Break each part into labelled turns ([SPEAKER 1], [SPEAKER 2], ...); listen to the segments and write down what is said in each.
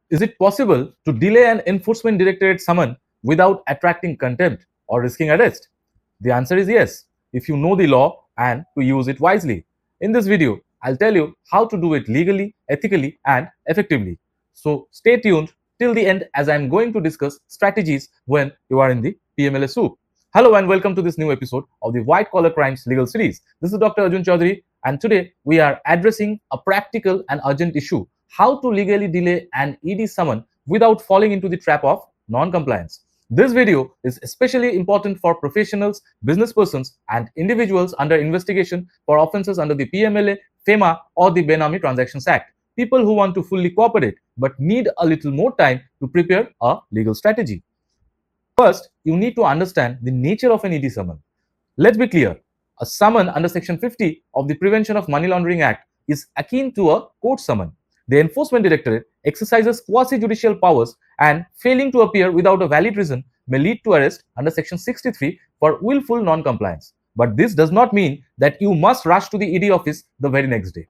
[SPEAKER 1] Is it possible to delay an Enforcement Directorate summon without attracting contempt or risking arrest? The answer is yes, if you know the law and to use it wisely. In this video, I'll tell you how to do it legally, ethically, and effectively. So stay tuned till the end as I'm going to discuss strategies when you are in the PMLA soup. Hello and welcome to this new episode of the White Collar Crimes Legal Series. This is Dr. Arjun Chowdhury, and today we are addressing a practical and urgent issue: how to legally delay an ED summon without falling into the trap of non-compliance. This video is especially important for professionals, business persons, and individuals under investigation for offences under the PMLA, FEMA, or the Benami Transactions Act. People who want to fully cooperate but need a little more time to prepare a legal strategy. First, you need to understand the nature of an ED summon. Let's be clear. A summon under Section 50 of the Prevention of Money Laundering Act is akin to a court summon. The Enforcement Directorate exercises quasi-judicial powers, and failing to appear without a valid reason may lead to arrest under Section 63 for willful non-compliance. But this does not mean that you must rush to the ED office the very next day.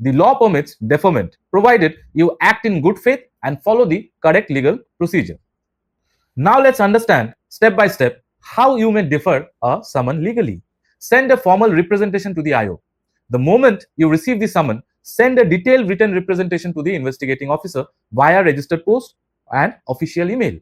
[SPEAKER 1] The law permits deferment, provided you act in good faith and follow the correct legal procedure. Now let's understand step by step how you may defer a summon legally. Send a formal representation to the IO. The moment you receive the summon, send a detailed written representation to the investigating officer via registered post and official email.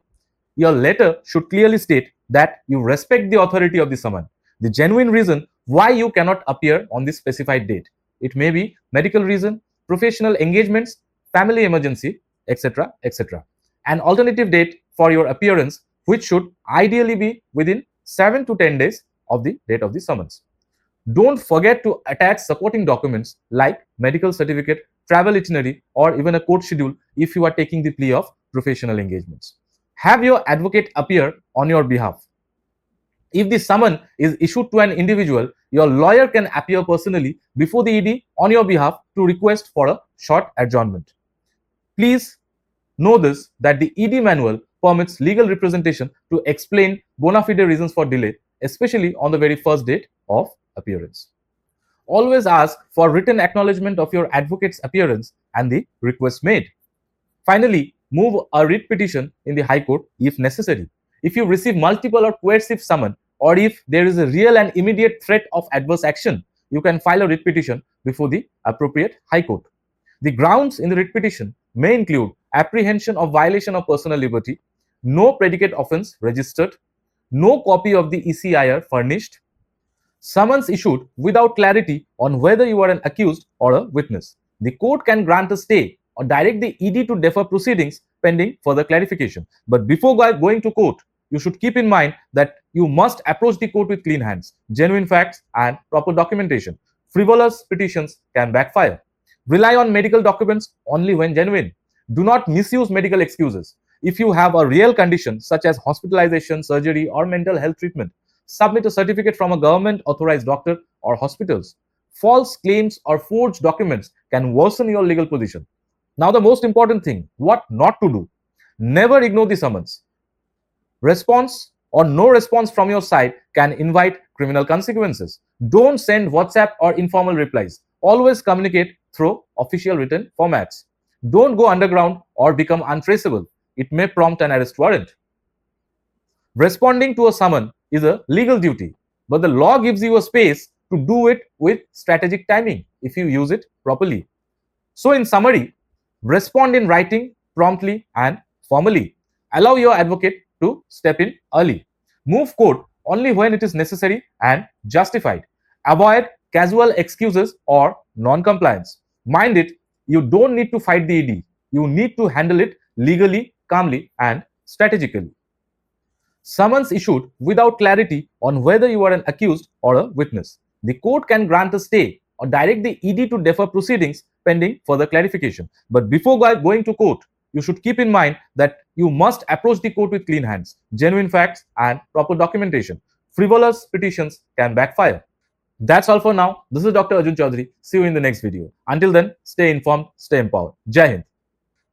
[SPEAKER 1] Your letter should clearly state that you respect the authority of the summon, the genuine reason why you cannot appear on the specified date. It may be medical reason, professional engagements, family emergency, etc., etc. An alternative date for your appearance, which should ideally be within 7 to 10 days of the date of the summons. Don't forget to attach supporting documents like medical certificate, travel itinerary, or even a court schedule if you are taking the plea of professional engagements. Have your advocate appear on your behalf. If the summon is issued to an individual, your lawyer can appear personally before the ED on your behalf to request for a short adjournment. Please know this, that the ED manual permits legal representation to explain bona fide reasons for delay, especially on the very first date of appearance. Always ask for written acknowledgement of your advocate's appearance and the request made. Finally, move a writ petition in the High Court if necessary. If you receive multiple or coercive summon, or if there is a real and immediate threat of adverse action, you can file a writ petition before the appropriate High Court. The grounds in the writ petition may include apprehension of violation of personal liberty, no predicate offence registered, no copy of the ECIR furnished, summons issued without clarity on whether you are an accused or a witness. The court can grant a stay or direct the ED to defer proceedings pending further clarification. But before going to court, you should keep in mind that you must approach the court with clean hands, genuine facts, and proper documentation. Frivolous petitions can backfire. Rely on medical documents only when genuine. Do not misuse medical excuses. If you have a real condition such as hospitalization, surgery, or mental health treatment, submit a certificate from a government authorized doctor or hospitals. False claims or forged documents can worsen your legal position. Now the most important thing, what not to do. Never ignore the summons. Response or no response from your side can invite criminal consequences. Don't send WhatsApp or informal replies. Always communicate through official written formats. Don't go underground or become untraceable. It may prompt an arrest warrant. Responding to a summon is a legal duty, but the law gives you a space to do it with strategic timing if you use it properly. So in summary, respond in writing, promptly, and formally. Allow your advocate to step in early. Move court only when it is necessary and justified. Avoid casual excuses or non-compliance. Mind it, you don't need to fight the ED. You need to handle it legally, calmly, and strategically. Summons issued without clarity on whether you are an accused or a witness. The court can grant a stay or direct the ED to defer proceedings pending further clarification. But before going to court, you should keep in mind that you must approach the court with clean hands, genuine facts, and proper documentation. Frivolous petitions can backfire. That's all for now. This is Dr. Arjun Chowdhury. See you in the next video. Until then, stay informed, stay empowered. Jai Hind.